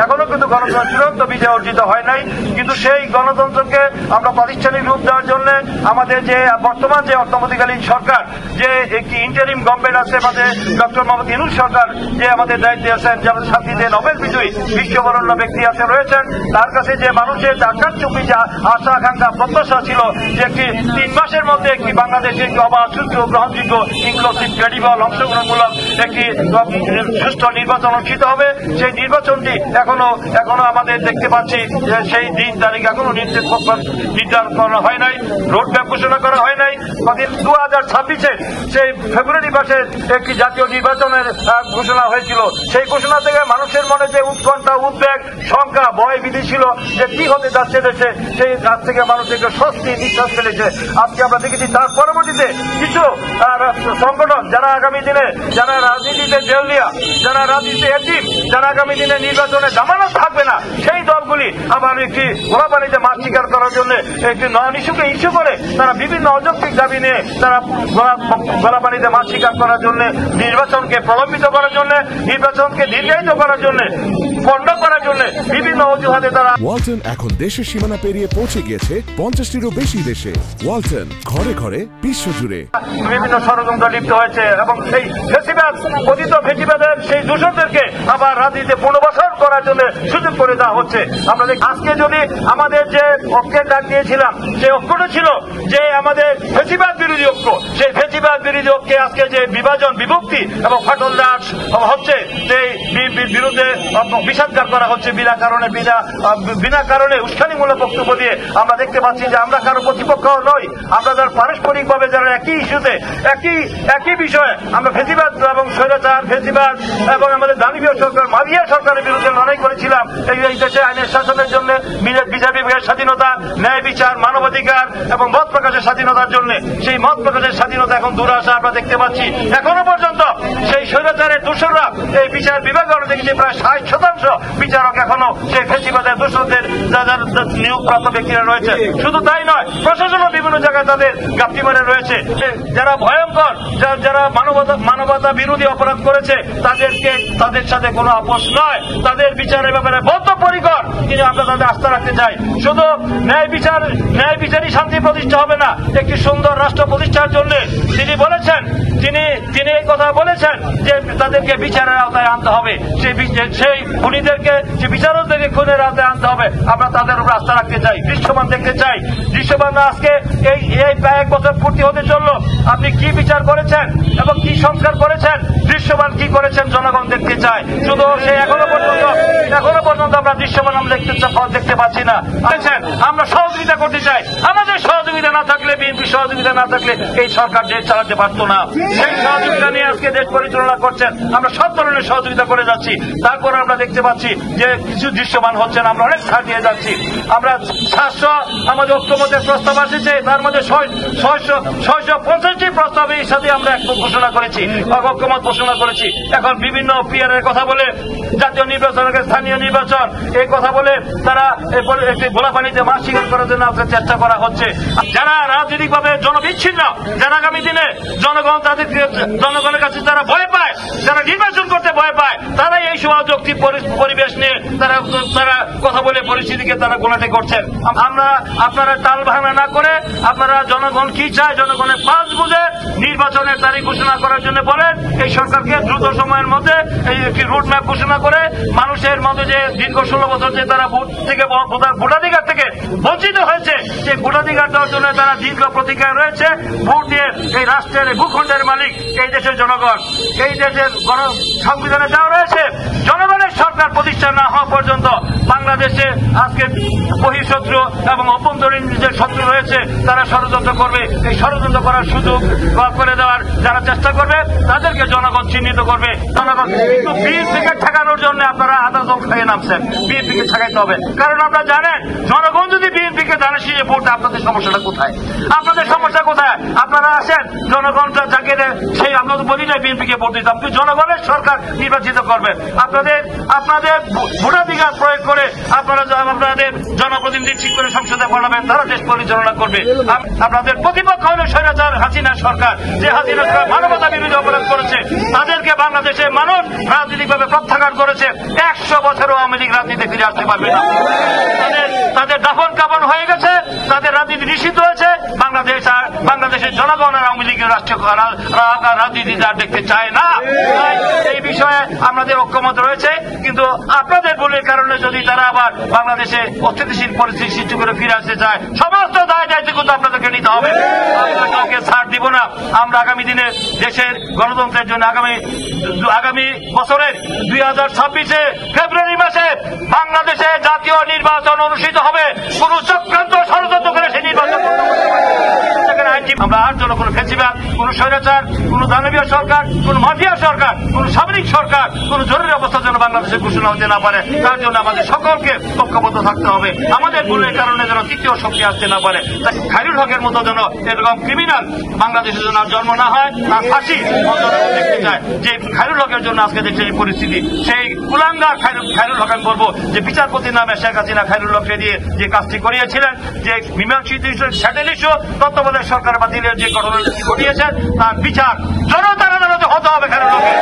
এখনো কিন্তু গণতন্ত্র চূড়ান্ত বিজয় অর্জিত হয় নাই, কিন্তু সেই গণতন্ত্রকে আমরা প্রাতিষ্ঠানিক রূপ দেওয়ার জন্য আমাদের যে বর্তমান যে অন্তর্বর্তীকালীন সরকার, যে একটি ইন্টারিম গভর্নমেন্ট আছে, আমাদের ডক্টর মোহাম্মদ ইউনূস সরকার যে আমাদের দায়িত্বে আছেন, যেমন শান্তিতে নোবেল বিজয়ী বিশ্ববরণ্য ব্যক্তি আছে রয়েছেন, তার কাছে যে মানুষের আকাঙ্ক্ষী যে আশা আকাঙ্ক্ষা প্রত্যাশা ছিল যে একটি 3 মাসের মধ্যে একটি বাংলাদেশে একটি অবাধ, সুষ্ঠু, গ্রহণযোগ্য, ইনক্লুসিভ, ক্রেডিবল, অংশগ্রহণমূলক একটি সুষ্ঠু নির্বাচন অনুষ্ঠিত হবে, সেই নির্বাচনটি এখনো আমাদের দেখতে পাচ্ছি যে সেই দিন তারিখ এখনো নির্ধারণ করা হয় নাই, রোডম্যাপ ঘোষণা করা হয় নাই। 2026-এর সেই ফেব্রুয়ারি মাসে একটি জাতীয় নির্বাচনের ঘোষণা হয়েছিল। সেই ঘোষণা থেকে মানুষের মনে যে উৎকণ্ঠা, উদ্বেগ, শঙ্কা, ভয় ভীতি ছিল যে কি হতে যাচ্ছে দেশে, সেই কাজ থেকে মানুষ একটু স্বস্তি নিঃশ্বাস ফেলেছে। আজকে আমরা দেখেছি তার পরবর্তীতে কিছু সংগঠন যারা আগামী দিনে, যারা রাজনীতিতে দেউলিয়া, যারা রাজনীতিতে এটিম, যারা আগামী দিনে নির্বাচনে জামানত থাকবে না, সেই দলগুলি আবার একটি গোলাপানিতে মাছ শিকার করার জন্য একটি নন ইস্যুকে ইস্যু করে তারা বিভিন্ন অযৌক্তিক দাবি নিয়ে তারা গোলাপানিতে মাছ শিকার করার জন্য, নির্বাচনকে প্রলম্বিত করার জন্য, নির্বাচনকে দীর্ঘায়িত করার জন্য, পণ্ড করার জন্য বিভিন্ন অজুহাতে তারা। ওয়ালটন এখন দেশের সীমানা পেরিয়ে পৌঁছে গিয়েছে 50টিরও বেশি দেশে। ওয়ালটন, ঘরে ঘরে, বিশ্বজুড়ে বিভিন্ন ষড়যন্ত্র লিপ্ত হয়েছে এবং সেই ফেসিবাদ, পতিত ফেসিবাদের সেই দূষণদেরকে আবার রাজনীতিতে পুনর্বাসন করার জন্য সুযোগ করে দেওয়া হচ্ছে। আমরা আজকে যদি আমাদের যে ঐক্যের ডাক দিয়েছিলাম, সেই ঐক্যটা ছিল যে আমাদের ফেসিবাদ বিরোধী ঐক্য, সেই ফেসিবাদ বিরোধী ঐক্যে আজকে যে বিভাজন, বিভক্তি এবং ফাটল দাস হচ্ছে, সেই বিরুদ্ধে বিষাদগার করা হচ্ছে বিনা কারণে উস্কানিমূলক বক্তব্য দিয়ে। আমরা দেখতে পাচ্ছি যে আমরা কারো প্রতিপক্ষ নই, আমরা যারা পারস্পরিকভাবে যারা একই ইস্যুতে একই বিষয়ে আমরা ফেসিবাদ এবং স্বৈরাচার, ফেসিবাদ এবং আমাদের দানবীয় সরকার, মাফিয়া সরকারের বিরুদ্ধে লড়াই করেছিলাম এই দেশে আইনের শাসনের জন্য, বিচার বিভাগের স্বাধীনতা, ন্যায় বিচার, মানবাধিকার এবং মত প্রকাশের স্বাধীনতার জন্য। সেই মত প্রকাশের স্বাধীনতা এখন দূরে আসা আমরা দেখতে পাচ্ছি। এখনো পর্যন্ত সেই স্বৈরাচারের দোষররা এই বিচার বিভাগে আমরা দেখেছি প্রায় 60% বিচারক এখনো সেই ফেসিবাদের দোষরদের নিয়োগপ্রাপ্ত ব্যক্তিরা রয়েছে। শুধু তাই নয়, প্রশাসনও বিভিন্ন জায়গায় তাদের গাপ্তি মেরে রয়েছে। যারা ভয়ঙ্কর, যারা মানবতা বিরোধী অপরাধ করেছে তাদের সাথে কোনো আপোষ নয়, তাদের বিচারের ব্যাপারে বদ্ধপরিকর। কিন্তু আমরা তাদের আস্থা রাখতে চাই। শুধু ন্যায় বিচারই শান্তি প্রতিষ্ঠা হবে না, একটি সুন্দর রাষ্ট্র প্রতিষ্ঠার জন্য তিনি বলেছেন, তিনি এই কথা বলেছেন যে তাদেরকে বিচারের আওতায় আনতে হবে, সেই খুনিদেরকে, সেই বিচারকদেরকে খুনের আওতায় আনতে হবে। আমরা তাদের উপর আস্থা রাখতে চাই, দৃশ্যমান দেখতে চাই। দৃশ্যমান আজকে এই প্রায় 1 বছর পূর্তি হতে চললো, আপনি কি বিচার করেছেন এবং কি সংস্কার করেছেন, দৃশ্যমান কি করেছেন জনগণ দেখতে চায়। শুধু সে এখনো পর্যন্ত আমরা দৃশ্যমান আমরা দেখতে পাচ্ছি না। আমরা সহযোগিতা করতে চাই, আমাদের সহযোগিতা না থাকলে, বিএনপি সহযোগিতা না থাকলে এই সরকার দেশ চালাতে পারতো না। সেই সহযোগিতা নিয়ে আজকে দেশ পরিচালনা করছেন, আমরা সব ধরনের সহযোগিতা করে যাচ্ছি। তারপর আমরা দেখতে পাচ্ছি যে কিছু দৃশ্যমান হচ্ছে না, আমরা অনেক ছাড় দিয়ে যাচ্ছি। আমরা 700 আমাদের ঐক্যমতের প্রস্তাব আসছে, তার মধ্যে 650টি প্রস্তাবের সাথে আমরা একমত ঘোষণা করেছি, ঐক্যমত ঘোষণা করেছি। এখন বিভিন্ন পিয়ারের কথা বলে, জাতীয় নির্বাচনকে স্থানীয় নির্বাচন এই কথা বলে তারা একটি গোলাপানিতে মাছ শিকার করার জন্য চেষ্টা করা হচ্ছে। যারা রাজনৈতিকভাবে জনবিচ্ছিন্ন, যারা আগামী দিনে জনগণের কাছে তারা ভয় পায়, যারা নির্বাচন করতে ভয় পায়, তারাই এই সময় যৌক্তিক পরিবেশ নিয়ে তারা কথা বলে পরিস্থিতিকে তারা গোলাটে করছেন। আপনারা টাল ভাঙা না করে আপনারা জনগণ কি চায়, জনগণের পাঁচ বুঝে নির্বাচনের তারিখ ঘোষণা করার জন্য বলেন। এই সরকারকে দ্রুত সময়ের মধ্যে এই একটি রুট ম্যাপ ঘোষণা করে মানুষের মধ্যে যে দীর্ঘ 16 বছর যে তারা ভোটাধিকার থেকে বঞ্চিত হয়েছে, সেই ভোটাধিকার দেওয়ার জন্য তারা দীর্ঘ প্রতিক্রিয়া রয়েছে। ভোট দিয়ে এই রাষ্ট্রের ভূখণ্ডের মালিক এই দেশের জনগণ, এই দেশের সংবিধানে দেওয়া রয়েছে জনগণের সরকার প্রতিষ্ঠা না হওয়া পর্যন্ত বাংলাদেশে আজকে বহিঃশত্রু এবং অভ্যন্তরীণ যে শত্রু রয়েছে তারা ষড়যন্ত্র করবে। এই ষড়যন্ত্র করার সুযোগ করে দেওয়ার যারা চেষ্টা করবে তাদেরকে জনগণ চিহ্নিত করবে। জনগণ কিন্তু বিএনপিকে ঠেকানোর জন্য আপনারা আধা দল খাইয়ে নামছেন, বিএনপিকে ঠেকাইতে হবে। কারণ আপনারা জানেন জনগণ যদি বিএনপিকে জানে সে ভোট, আপনাদের সমস্যাটা কোথায়, আপনাদের সমস্যা কোথায়? আপনারা আসেন জনগণটা যাকে সেই আমরা তো বলি না বিএনপিকে ভোট দিতাম, কিন্তু জনগণের সরকার নির্বাচিত করবেন। আপনাদের আপনাদের ভোটাধিকার প্রয়োগ করে আপনারা আপনাদের জনপ্রতিনিধি ঠিক করে সংসদে পাঠাবেন, তারা দেশ পরিচালনা করবে। আপনাদের প্রতিপক্ষ হল স্বৈরাচার হাসিনা সরকার, যে হাসিনা সরকার মানবতা বিরোধী অপরাধ করেছে, তাদেরকে বাংলাদেশে মানুষ রাজনৈতিকভাবে প্রত্যাখ্যান করেছে। 100 বছরও আওয়ামী লীগ রাজনীতি ফিরে আসতে পারবে না। তাদের দাফন কাফন হয়ে গেছে, তাদের রাজনীতি নিষিদ্ধ হয়েছে। বাংলাদেশের জনগণ আর আওয়ামী লীগের রাষ্ট্রীয় রাজনীতি আর দেখতে চায় না। এই বিষয়ে আমাদের ঐক্যমত রয়েছে, কিন্তু আপনাদের ভুলের কারণে যদি তারা আবার বাংলাদেশে অস্থিতিশীল পরিস্থিতি সৃষ্টি করে ফিরে আসতে চায়, সমস্ত দায় দায়িত্ব কিন্তু আপনাদেরকে নিতে হবে। আমরা কাউকে ছাড় দিব না। আমরা আগামী দিনে দেশের গণতন্ত্রের জন্য আগামী বছরের 2026 ফেব্রুয়ারি মাসে বাংলাদেশে জাতীয় নির্বাচন অনুষ্ঠিত হবে। কোন চক্রান্ত ষড়যন্ত্র করে সেই নির্বাচন আমরা আর জন্য কোন ফেসিবাদ, কোন স্বৈরাচার, কোন দানবীয় সরকার, কোন মাফিয়া সরকার, কোন সামরিক সরকার, কোন জরুরি অবস্থার জন্য বাংলাদেশে ঘোষণা হতে না পারে, তার জন্য আমাদের সকলকে ঐক্যবদ্ধ থাকতে হবে। আমাদের ভুলের কারণে যেন তৃতীয় শক্তি আসতে না পারে। তাই খায়রুল হকের মতো যেন এরকম ক্রিমিনাল বাংলাদেশের জন্য জন্ম না হয়, তার ফাঁসি দেখতে চায়। যে খায়রুল হকের জন্য আজকে দেখছে এই পরিস্থিতি, সেই কুলাঙ্গার খায়রুল হক আমি বলবো যে বিচারপতির নামে শেখ হাসিনা খায়রুল হককে দিয়ে যে কাজটি করিয়েছিলেন, যে মীমাংসিত স্যাটেল ইস্যু তত্ত্বাবধায়ক সরকার বাতিলের যে ঘটনা ঘটিয়েছেন, তার বিচার জনতার আদালতে হতে হবে খায়রুল হকের।